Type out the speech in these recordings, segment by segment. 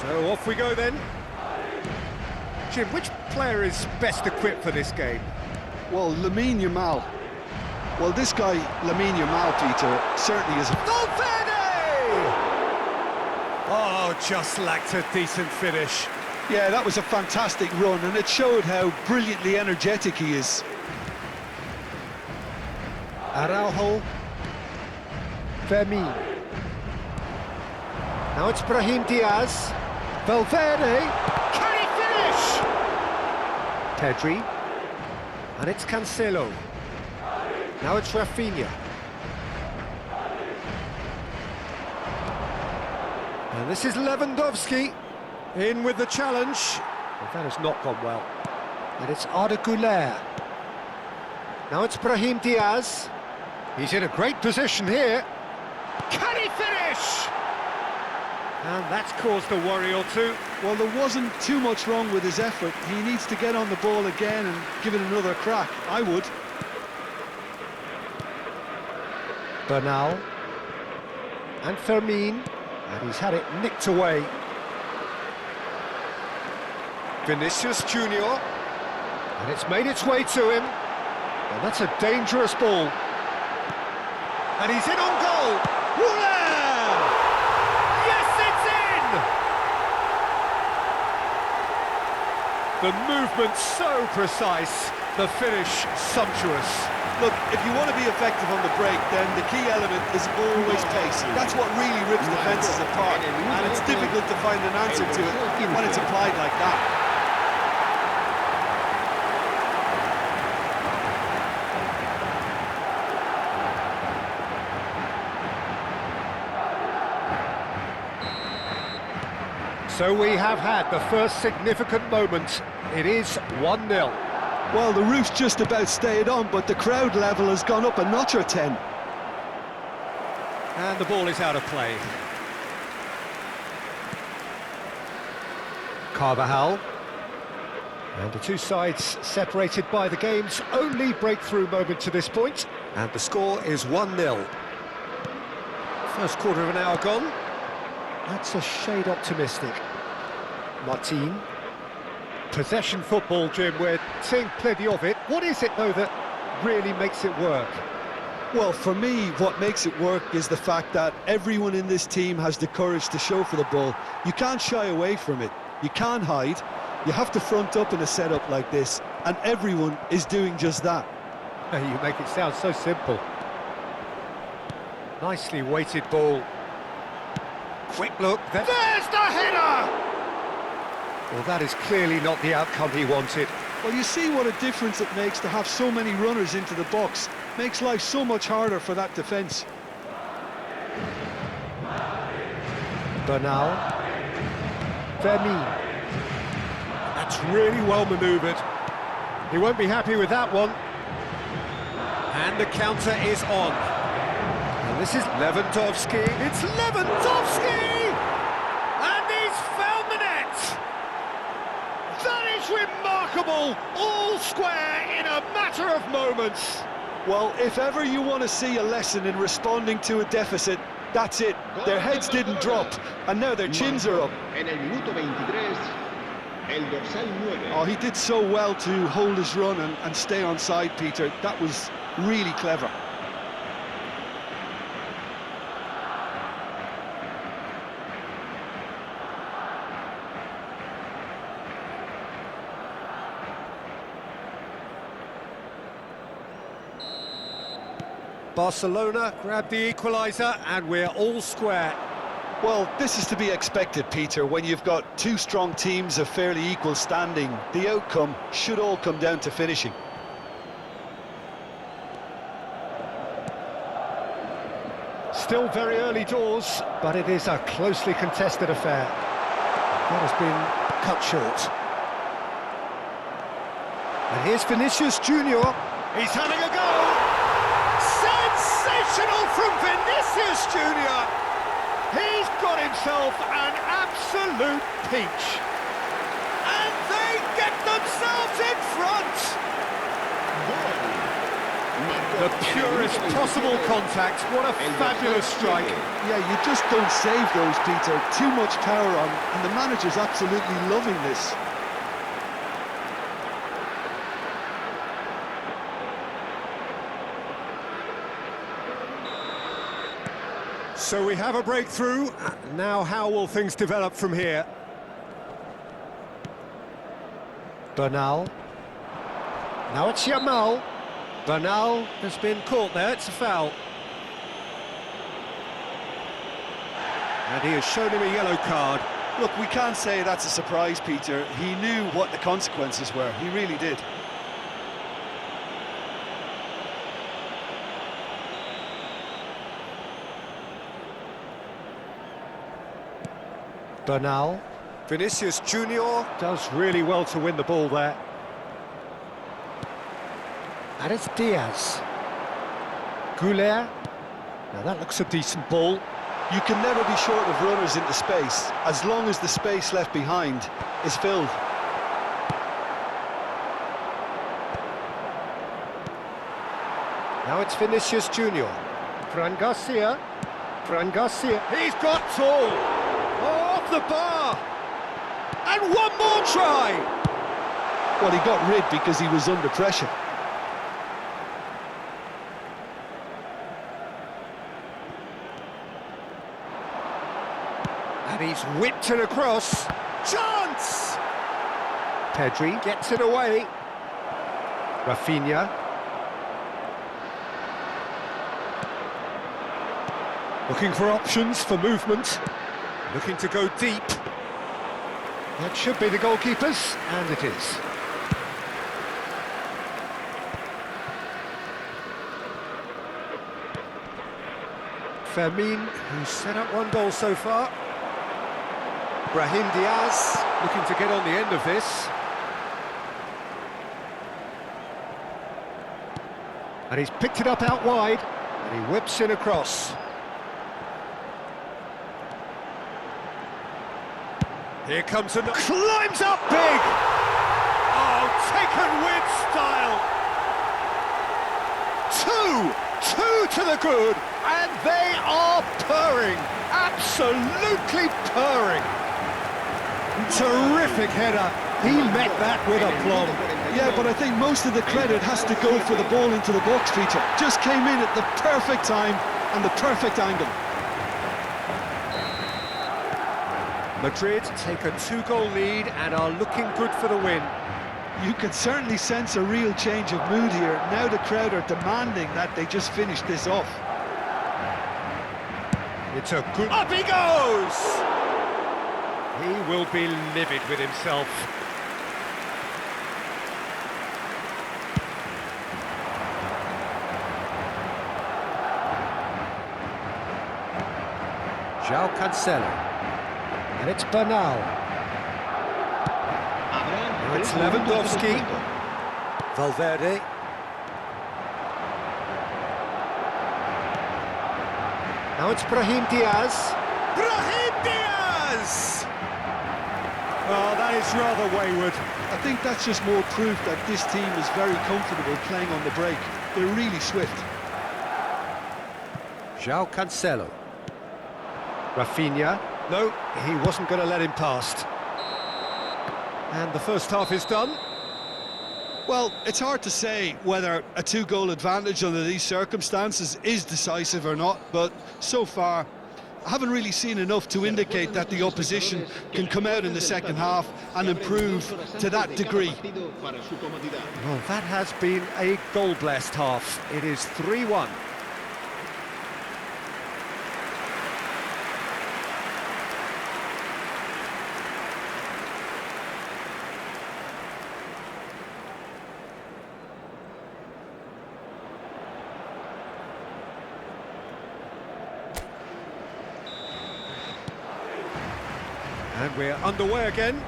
So off we go then. Jim, which player is best equipped for this game? Well, Lamine Yamal. Well, this guy, Lamine Yamal, Peter, certainly is a... Valverde! Oh, just lacked a decent finish. Yeah, that was a fantastic run, and it showed how brilliantly energetic he is. Araujo. Fermin. Now it's Brahim Diaz. Valverde. Can he finish? Pedri. And it's Cancelo. Now it's Rafinha. And this is Lewandowski. In with the challenge. Well, that has not gone well. And it's Arda Güler. Now it's Brahim Diaz. He's in a great position here. Can he finish? And that's caused a worry or two. Well, there wasn't too much wrong with his effort. He needs to get on the ball again and give it another crack. I would. Bernal. And Fermin. And he's had it nicked away. Vinicius Junior. And it's made its way to him. And that's a dangerous ball. And he's in on goal. Roulin! Yes, it's in! The movement so precise, the finish sumptuous. Look, if you want to be effective on the break, then the key element is always pace. That's what really rips defences apart, and it's difficult to find an answer to it when it's applied like that. So we have had the first significant moment. It is 1-0. Well, the roof's just about stayed on, but the crowd level has gone up a notch or 10. And the ball is out of play. Carvajal. And the two sides separated by the game's only breakthrough moment to this point. And the score is 1-0. First quarter of an hour gone. That's a shade optimistic. Martin. Possession football, Jim, we're seeing plenty of it. What is it, though, that really makes it work? Well, for me, what makes it work is the fact that everyone in this team has the courage to show for the ball. You can't shy away from it. You can't hide. You have to front up in a setup like this, and everyone is doing just that. You make it sound so simple. Nicely weighted ball. Quick look. There's the header! Well, that is clearly not the outcome he wanted. Well, you see what a difference it makes to have so many runners into the box. Makes life so much harder for that defence. Bernal. Fermin. That's really well manoeuvred. He won't be happy with that one. And the counter is on. And this is Lewandowski. It's Lewandowski! And he's found the net! That is remarkable! All square in a matter of moments. Well, if ever you want to see a lesson in responding to a deficit, that's it. Their heads didn't drop, and now their chins are up. Oh, he did so well to hold his run and stay on side, Peter. That was really clever. Barcelona grab the equaliser, and we're all square. Well, this is to be expected, Peter. When you've got two strong teams of fairly equal standing, the outcome should all come down to finishing. Still very early doors, but it is a closely contested affair. That has been cut short. And here's Vinicius Junior. He's having a go! Sensational from Vinicius Junior! He's got himself an absolute peach. And they get themselves in front! The purest possible contact. What a fabulous strike. Yeah, you just don't save those, Peter. Too much power on, and the manager's absolutely loving this. So we have a breakthrough. Now how will things develop from here? Bernal. Now it's Yamal. Bernal has been caught there, it's a foul. And he has shown him a yellow card. Look, we can't say that's a surprise, Peter. He knew what the consequences were. He really did. Bernal. Vinicius Junior does really well to win the ball there. And it's Diaz. Goulet. Now that looks a decent ball. You can never be short of runners into space, as long as the space left behind is filled. Now it's Vinicius Junior. Fran Garcia. Fran Garcia. He's got tall. Oh, off the bar. And one more try. Well, he got rid because he was under pressure. And he's whipped it across. Chance! Pedri gets it away. Rafinha. Looking for options for movement. Looking to go deep. That should be the goalkeepers, and it is. Fermin, who's set up one goal so far. Brahim Diaz, looking to get on the end of this. And he's picked it up out wide, and he whips it across. Here comes another, climbs up big! Oh, taken with style! Two to the good, and they are purring, absolutely purring. Terrific header, he met that with aplomb. Yeah, but I think most of the credit has to go for the ball into the box, Peter. Just came in at the perfect time and the perfect angle. Madrid take a 2-goal lead and are looking good for the win. You can certainly sense a real change of mood here. Now the crowd are demanding that they just finish this off. It's a good... Up he goes! He will be livid with himself. João Cancelo. And it's Bernal. Now it's Lewandowski. Valverde. Now it's Brahim Diaz. Brahim Diaz! Oh, that is rather wayward. I think that's just more proof that this team is very comfortable playing on the break. They're really swift. João Cancelo. Rafinha. No, he wasn't going to let him past. And the first half is done. Well, it's hard to say whether a 2-goal advantage under these circumstances is decisive or not, but so far I haven't really seen enough to indicate that the opposition can come out in the second half and improve to that degree. Well, that has been a goal-blessed half. It is 3-1. And we're underway again.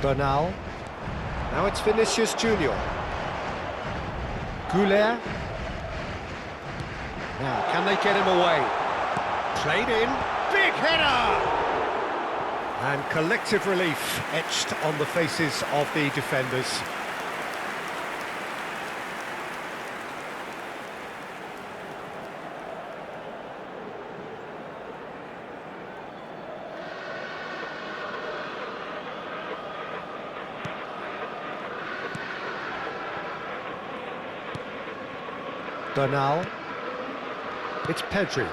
Bernal. Now it's Vinicius Junior. Goulet. Now, can they get him away? Played in. Big header! And collective relief etched on the faces of the defenders. Bernal. It's Pedri.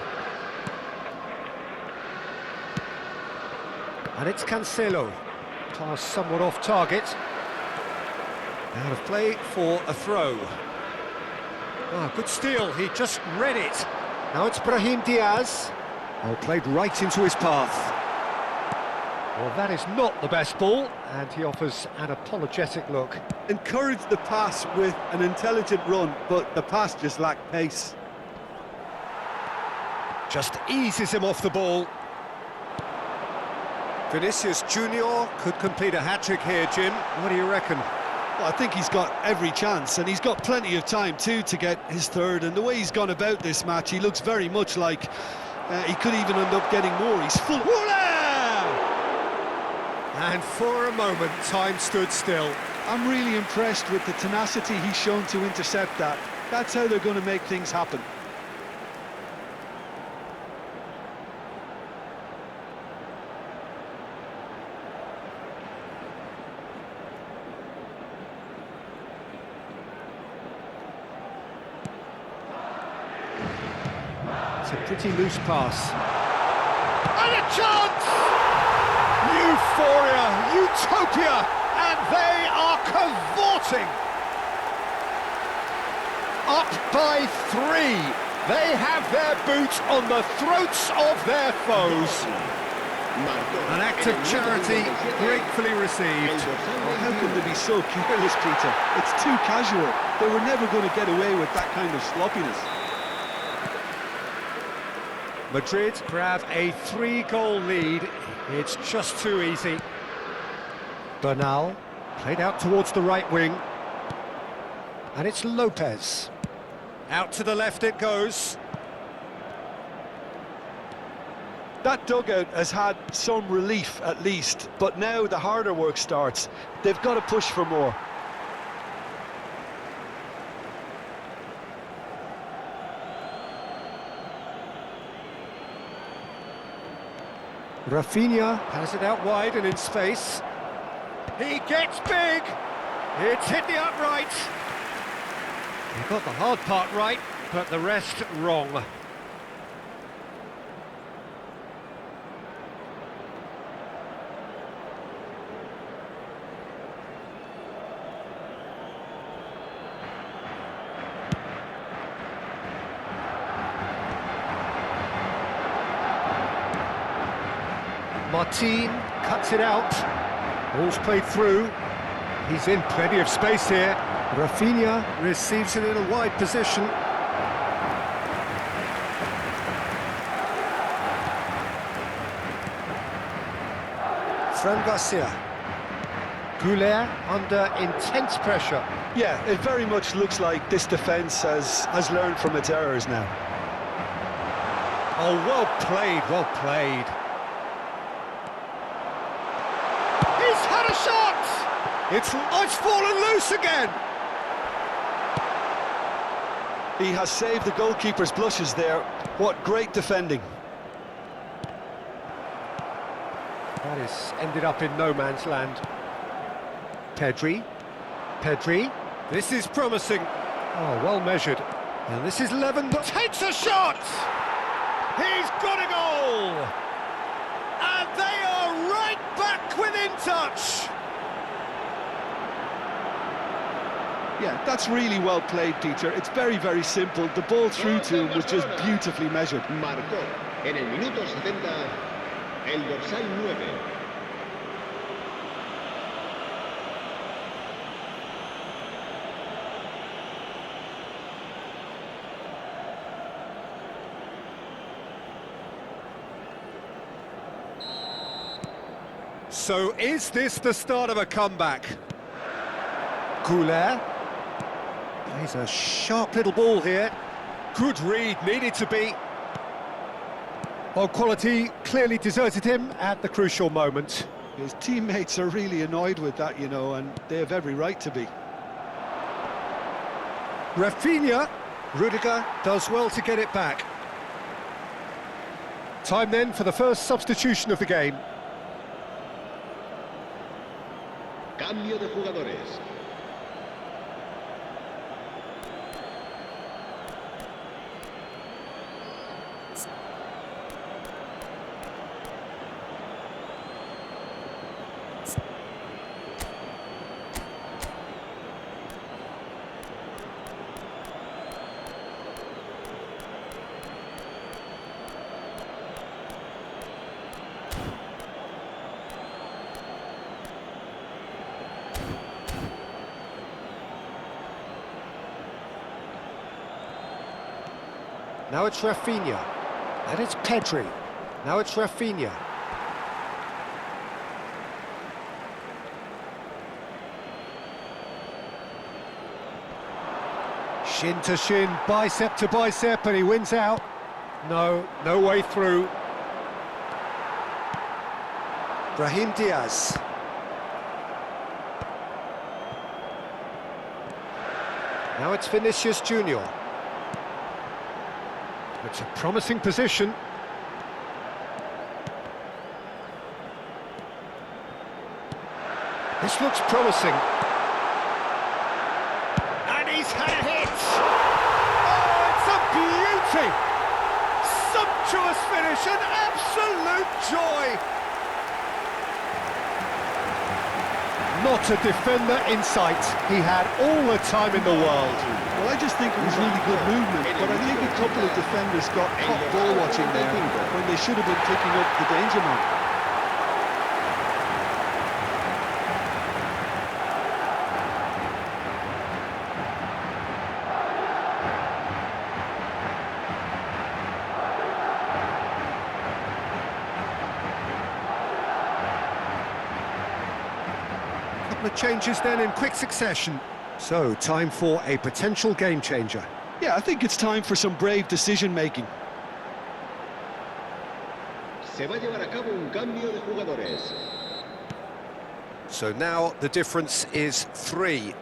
And it's Cancelo. Pass somewhat off target. Out of play for a throw. Ah, good steal, he just read it. Now it's Brahim Diaz. Oh, played right into his path. Well, that is not the best ball, and he offers an apologetic look. Encouraged the pass with an intelligent run, but the pass just lacked pace. Just eases him off the ball. Vinicius Junior could complete a hat-trick here, Jim. What do you reckon? Well, I think he's got every chance, and he's got plenty of time too to get his third. And the way he's gone about this match, he looks very much like he could even end up getting more. He's full. And for a moment, time stood still. I'm really impressed with the tenacity he's shown to intercept that. That's how they're going to make things happen. It's a pretty loose pass. And a chance! Euphoria, utopia, and they are cavorting. Up by 3. They have their boot on the throats of their foes. An act of charity gratefully received. Well, how can they be so careless, Peter? It's too casual. They were never going to get away with that kind of sloppiness. Madrid grab a 3-goal lead. It's just too easy. Bernal played out towards the right wing. And it's Lopez. Out to the left it goes. That dugout has had some relief at least, but now the harder work starts. They've got to push for more. Rafinha has it out wide and in space. He gets big. It's hit the upright. He got the hard part right, but the rest wrong. Martin cuts it out. Ball's played through. He's in plenty of space here. Rafinha receives it in a wide position. Fran Garcia. Goulet under intense pressure. Yeah, it very much looks like this defence has learned from its errors now. Oh, well played, well played. He's had a shot! It's fallen loose again! He has saved the goalkeeper's blushes there. What great defending. That is ended up in no man's land. Pedri. This is promising. Oh, well measured. And this is Lewandowski. Takes a shot! He's got a goal! And they are right back within touch! Yeah, that's really well played, Peter. It's very, very simple. The ball through to him was just beautifully measured. Marcó en el minuto 70 el dorsal 9. So is this the start of a comeback? Goulet. Plays a sharp little ball here. Good read, needed to be. Well, quality clearly deserted him at the crucial moment. His teammates are really annoyed with that, you know, and they have every right to be. Rafinha. Rudiger does well to get it back. Time then for the first substitution of the game. Cambio de jugadores. Now it's Rafinha. And it's Pedri. Now it's Rafinha. Shin to shin, bicep to bicep, and he wins out. No way through. Brahim Diaz. Now it's Vinicius Junior. It's a promising position. This looks promising. And he's had a hit! Oh, it's a beauty! Sumptuous finish, an absolute joy! Not a defender in sight. He had all the time in the world. Well, I just think it was really good movement, but I think a couple of defenders got caught ball watching there when they should have been picking up the danger man. Couple of changes then in quick succession. So, time for a potential game changer. Yeah, I think it's time for some brave decision-making. Se va a llevar a cabo un cambio de jugadores. So now the difference is 3.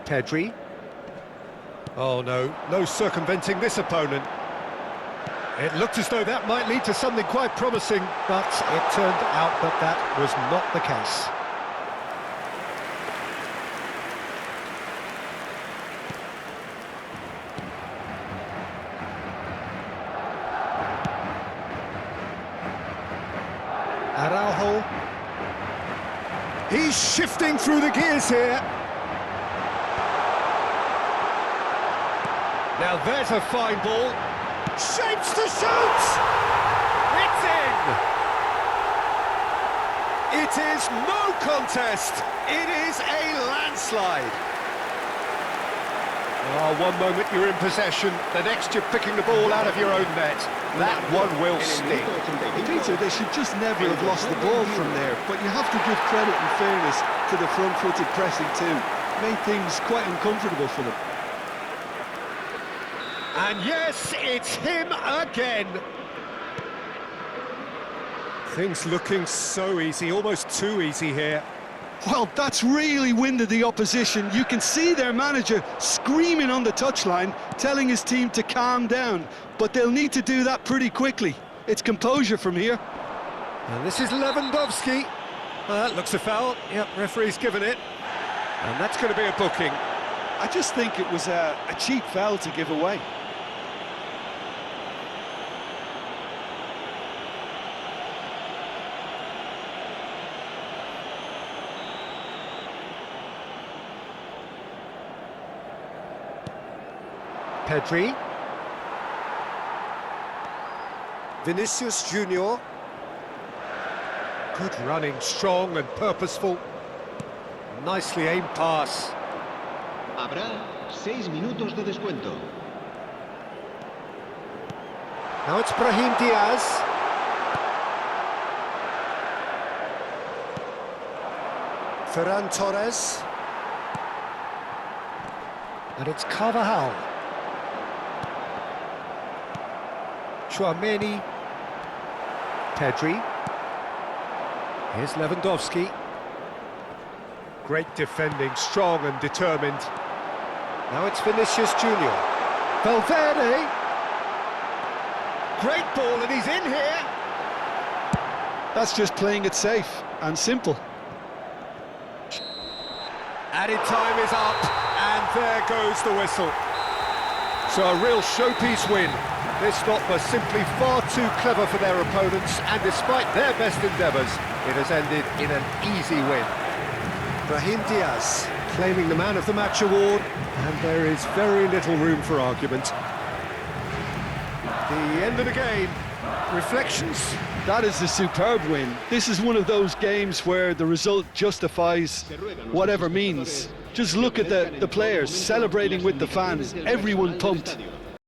Pedri. Oh no circumventing this opponent. It looked as though that might lead to something quite promising, but it turned out that that was not the case. Araujo. He's shifting through the gears here. Now there's a fine ball. Shapes to shoot! It's in! It is no contest. It is a landslide. Oh, one moment you're in possession, the next you're picking the ball out of your own net. That one will sting. Peter, they should just never have lost the ball from there, but you have to give credit and fairness to the front-footed pressing too. Made things quite uncomfortable for them. And yes, it's him again. Things looking so easy, almost too easy here. Well, that's really winded the opposition. You can see their manager screaming on the touchline, telling his team to calm down, but they'll need to do that pretty quickly. It's composure from here. And this is Lewandowski. That looks a foul. Yep, referee's given it. And that's going to be a booking. I just think it was a cheap foul to give away. Pedri. Vinicius Junior. Good running, strong and purposeful. Nicely aimed pass. Habrá 6 minutos de descuento. Now it's Brahim Diaz. Ferran Torres. And it's Carvajal. Chouameni. Pedri. Here's Lewandowski. Great defending, strong and determined. Now it's Vinicius Junior. Valverde. Great ball and he's in here. That's just playing it safe and simple. Added time is up, and there goes the whistle. So a real showpiece win. This lot were simply far too clever for their opponents, and despite their best endeavours, it has ended in an easy win. Brahim Diaz claiming the Man of the Match award, and there is very little room for argument. The end of the game. Reflections? That is a superb win. This is one of those games where the result justifies whatever means. Just look at the players celebrating with the fans, everyone pumped.